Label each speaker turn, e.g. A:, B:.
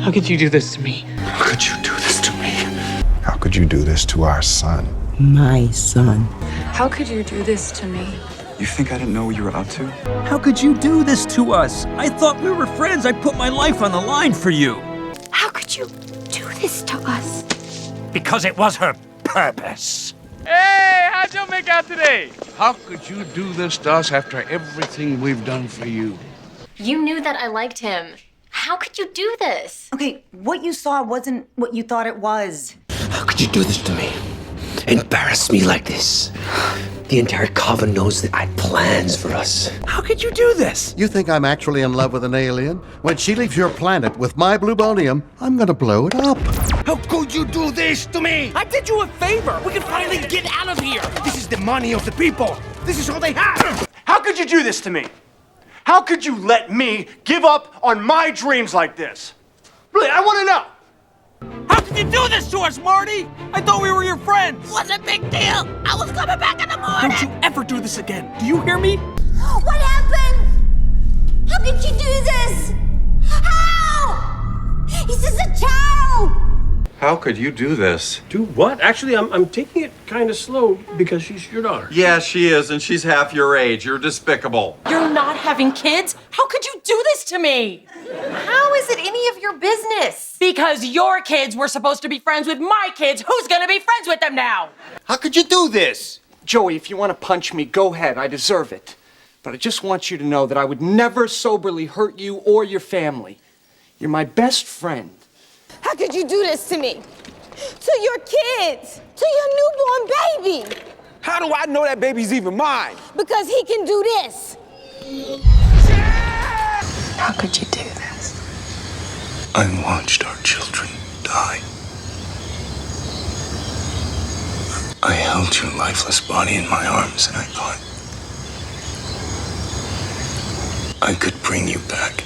A: How could you do this to me?
B: How could you do this to me? How could you do this to our son?
C: My son.
D: How could you do this to me?
B: You think I didn't know what you were up to?
E: How could you do this to us? I thought we were friends. I put my life on the line for you.
D: How could you do this to us?
E: Because it was her purpose.
A: Hey, how'd y'all make out today?
F: How could you do this to us after everything we've done for you?
G: You knew that I liked him. How could you do this?
C: Okay, what you saw wasn't what you thought it was.
H: How could you do this to me? Embarrass me like this? The entire coven knows that I had plans for us.
E: How could you do this?
I: You think I'm actually in love with an alien? When she leaves your planet with my plutonium, I'm gonna blow it up.
E: How could you do this to me? I did you a favor. We can finally get out of here. This is the money of the people. This is all they have.
J: How could you do this to me? How could you let me give up on my dreams like this? Really, I want to know.
E: How could you do this to us, Marty? I thought we were your friends.
C: What's a big deal? I was coming back in the morning.
E: Don't you ever do this again. Do you hear me?
C: What happened? How could you do this? How? He's just a child.
B: How could you do this?
K: Do what? Actually, I'm taking it kind of slow because she's your daughter.
B: Yeah, she is, and she's half your age. You're despicable.
C: You're not having kids? How could you do this to me?
G: How is it any of your business?
C: Because your kids were supposed to be friends with my kids. Who's gonna be friends with them now?
J: How could you do this? Joey, if you want to punch me, go ahead. I deserve it. But I just want you to know that I would never soberly hurt you or your family. You're my best friend.
D: How could you do this to me? To your kids? To your newborn baby?
K: How do I know that baby's even mine?
D: Because he can do this.
C: How could you do this?
B: I watched our children die. I held your lifeless body in my arms and I thought I could bring you back.